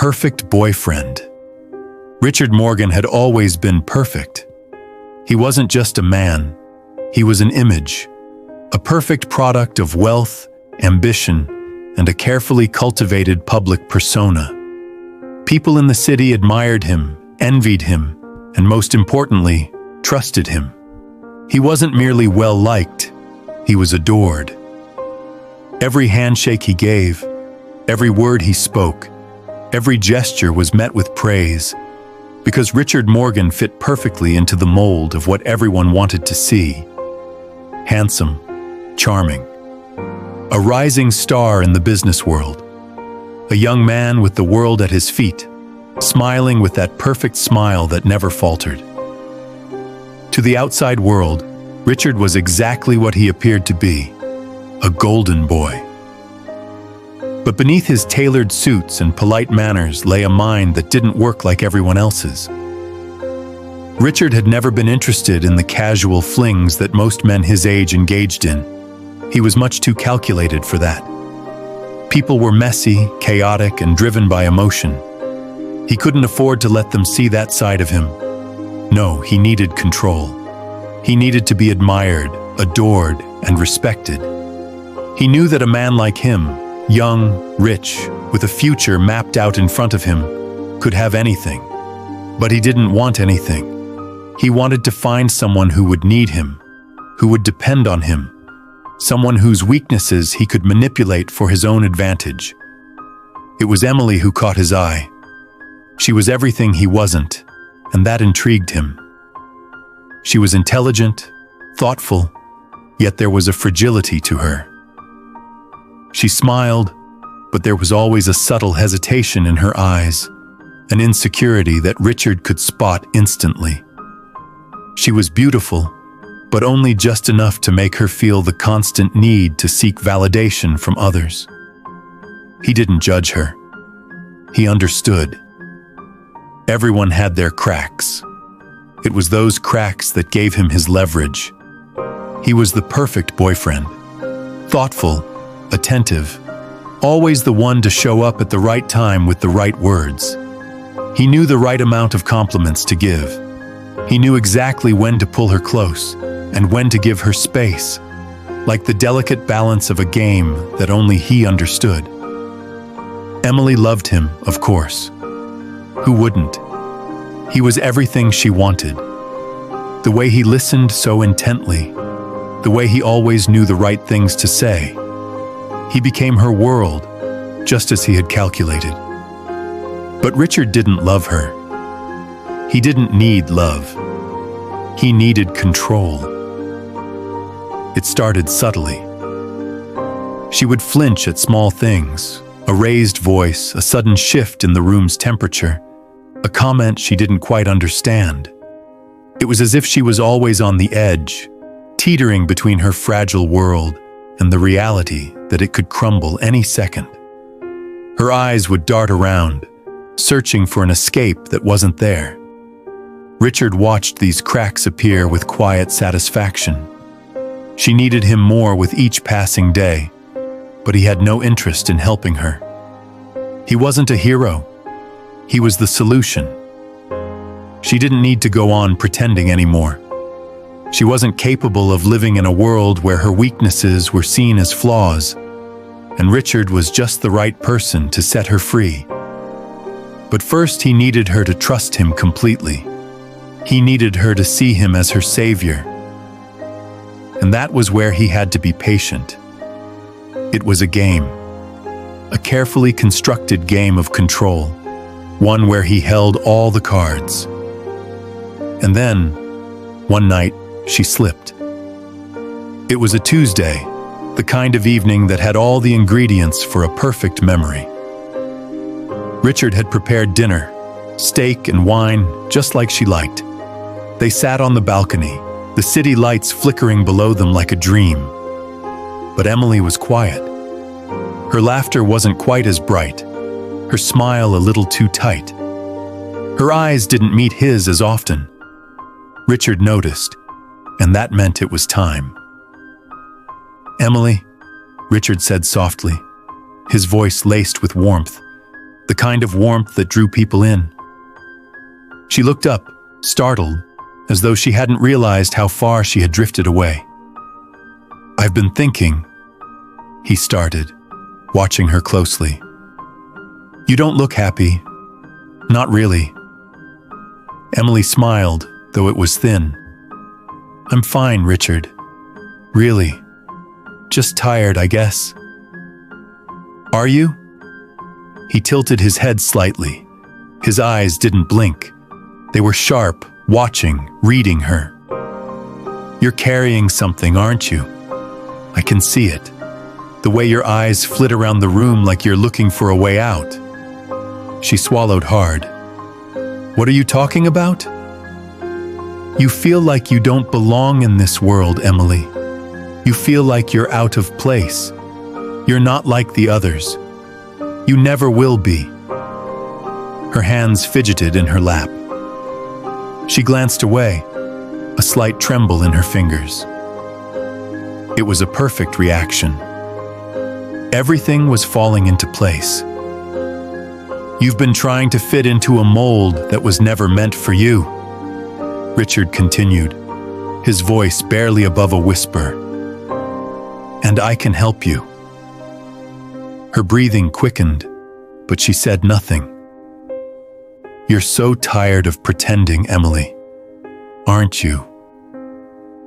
perfect boyfriend. Richard Morgan had always been perfect. He wasn't just a man, he was an image, a perfect product of wealth, ambition, and a carefully cultivated public persona. People in the city admired him, envied him, and most importantly, trusted him. He wasn't merely well-liked, he was adored. Every handshake he gave, every word he spoke, every gesture was met with praise, because Richard Morgan fit perfectly into the mold of what everyone wanted to see. Handsome, charming, a rising star in the business world, a young man with the world at his feet, smiling with that perfect smile that never faltered. To the outside world, Richard was exactly what he appeared to be, a golden boy. But beneath his tailored suits and polite manners lay a mind that didn't work like everyone else's. Richard had never been interested in the casual flings that most men his age engaged in. He was much too calculated for that. People were messy, chaotic, and driven by emotion. He couldn't afford to let them see that side of him. No, he needed control. He needed to be admired, adored, and respected. He knew that a man like him, young, rich, with a future mapped out in front of him, could have anything. But he didn't want anything. He wanted to find someone who would need him, who would depend on him, someone whose weaknesses he could manipulate for his own advantage. It was Emily who caught his eye. She was everything he wasn't, and that intrigued him. She was intelligent, thoughtful, yet there was a fragility to her. She smiled, but there was always a subtle hesitation in her eyes, an insecurity that Richard could spot instantly. She was beautiful, but only just enough to make her feel the constant need to seek validation from others. He didn't judge her. He understood. Everyone had their cracks. It was those cracks that gave him his leverage. He was the perfect boyfriend. Thoughtful, attentive, always the one to show up at the right time with the right words. He knew the right amount of compliments to give. He knew exactly when to pull her close and when to give her space, like the delicate balance of a game that only he understood. Emily loved him, of course. Who wouldn't? He was everything she wanted. The way he listened so intently, the way he always knew the right things to say. He became her world, just as he had calculated. But Richard didn't love her. He didn't need love. He needed control. It started subtly. She would flinch at small things, a raised voice, a sudden shift in the room's temperature, a comment she didn't quite understand. It was as if she was always on the edge, teetering between her fragile world and the reality that it could crumble any second. Her eyes would dart around, searching for an escape that wasn't there. Richard watched these cracks appear with quiet satisfaction. She needed him more with each passing day, but he had no interest in helping her. He wasn't a hero. He was the solution. She didn't need to go on pretending anymore. She wasn't capable of living in a world where her weaknesses were seen as flaws, and Richard was just the right person to set her free. But first he needed her to trust him completely. He needed her to see him as her savior. And that was where he had to be patient. It was a game, a carefully constructed game of control, one where he held all the cards. And then, one night, she slipped. It was a Tuesday, the kind of evening that had all the ingredients for a perfect memory. Richard had prepared dinner, steak and wine, just like she liked. They sat on the balcony, the city lights flickering below them like a dream. But Emily was quiet. Her laughter wasn't quite as bright, her smile a little too tight. Her eyes didn't meet his as often. Richard noticed, and that meant it was time. "Emily," Richard said softly, his voice laced with warmth, the kind of warmth that drew people in. She looked up, startled, as though she hadn't realized how far she had drifted away. "I've been thinking," he started, watching her closely. "You don't look happy." "Not really." Emily smiled, though it was thin. "I'm fine, Richard. Really. Just tired, I guess." "Are you?" He tilted his head slightly. His eyes didn't blink. They were sharp, watching, reading her. "You're carrying something, aren't you? I can see it. The way your eyes flit around the room like you're looking for a way out." She swallowed hard. "What are you talking about?" "You feel like you don't belong in this world, Emily. You feel like you're out of place. You're not like the others. You never will be." Her hands fidgeted in her lap. She glanced away, a slight tremble in her fingers. It was a perfect reaction. Everything was falling into place. "You've been trying to fit into a mold that was never meant for you," Richard continued, his voice barely above a whisper. "And I can help you." Her breathing quickened, but she said nothing. "You're so tired of pretending, Emily, aren't you?"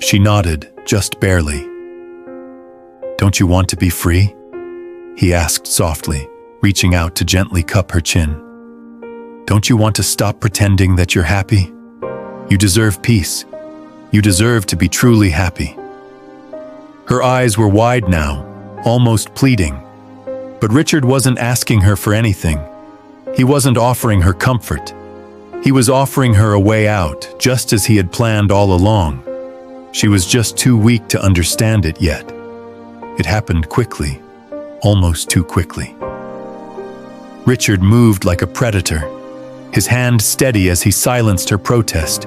She nodded, just barely. "Don't you want to be free?" he asked softly, reaching out to gently cup her chin. "Don't you want to stop pretending that you're happy? You deserve peace. You deserve to be truly happy." Her eyes were wide now, almost pleading. But Richard wasn't asking her for anything. He wasn't offering her comfort. He was offering her a way out, just as he had planned all along. She was just too weak to understand it yet. It happened quickly, almost too quickly. Richard moved like a predator, his hand steady as he silenced her protest,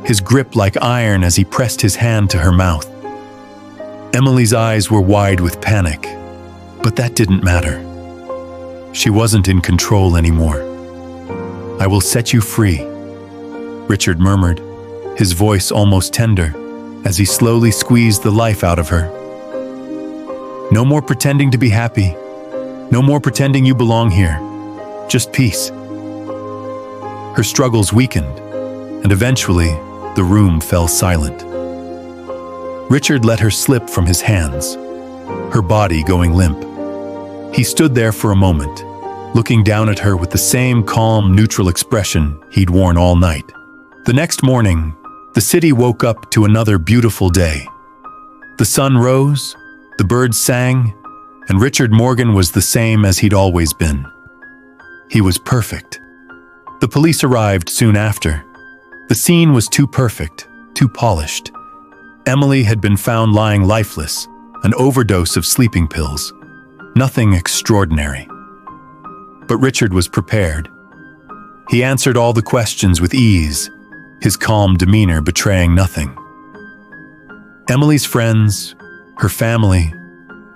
his grip like iron as he pressed his hand to her mouth. Emily's eyes were wide with panic, but that didn't matter. She wasn't in control anymore. "I will set you free," Richard murmured, his voice almost tender, as he slowly squeezed the life out of her. "No more pretending to be happy. No more pretending you belong here. Just peace." Her struggles weakened, and eventually, the room fell silent. Richard let her slip from his hands, her body going limp. He stood there for a moment, looking down at her with the same calm, neutral expression he'd worn all night. The next morning, the city woke up to another beautiful day. The sun rose, the birds sang, and Richard Morgan was the same as he'd always been. He was perfect. The police arrived soon after. The scene was too perfect, too polished. Emily had been found lying lifeless, an overdose of sleeping pills. Nothing extraordinary. But Richard was prepared. He answered all the questions with ease, his calm demeanor betraying nothing. Emily's friends, her family,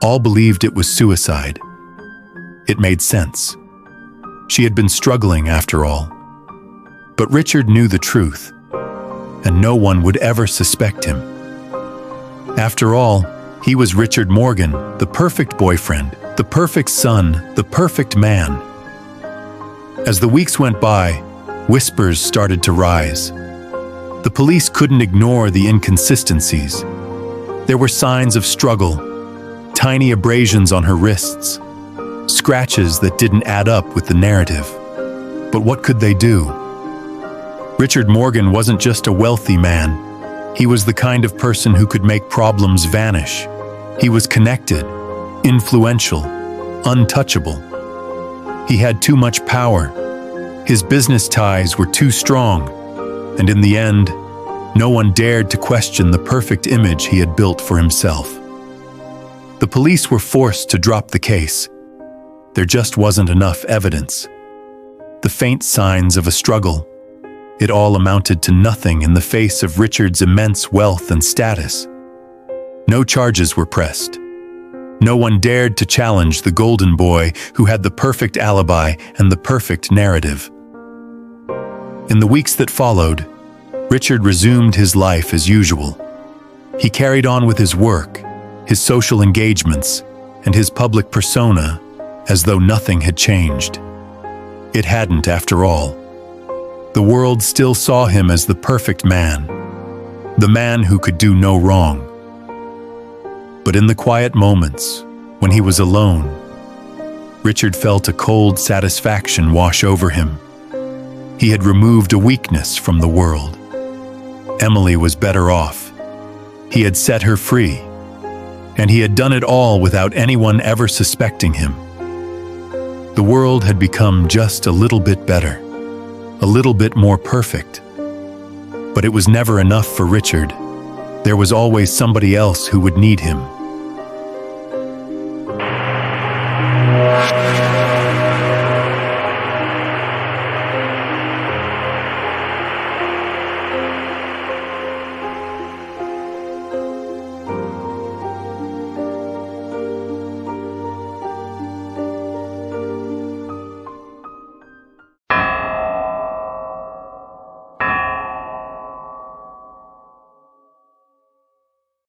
all believed it was suicide. It made sense. She had been struggling after all. But Richard knew the truth, and no one would ever suspect him. After all, he was Richard Morgan, the perfect boyfriend, the perfect son, the perfect man. As the weeks went by, whispers started to rise. The police couldn't ignore the inconsistencies. There were signs of struggle, tiny abrasions on her wrists, scratches that didn't add up with the narrative. But what could they do? Richard Morgan wasn't just a wealthy man. He was the kind of person who could make problems vanish. He was connected, influential, untouchable. He had too much power. His business ties were too strong, and in the end, no one dared to question the perfect image he had built for himself. The police were forced to drop the case. There just wasn't enough evidence. The faint signs of a struggle. It all amounted to nothing in the face of Richard's immense wealth and status. No charges were pressed. No one dared to challenge the golden boy who had the perfect alibi and the perfect narrative. In the weeks that followed, Richard resumed his life as usual. He carried on with his work, his social engagements, and his public persona as though nothing had changed. It hadn't, after all. The world still saw him as the perfect man, the man who could do no wrong. But in the quiet moments, when he was alone, Richard felt a cold satisfaction wash over him. He had removed a weakness from the world. Emily was better off. He had set her free, and he had done it all without anyone ever suspecting him. The world had become just a little bit better, a little bit more perfect. But it was never enough for Richard. There was always somebody else who would need him.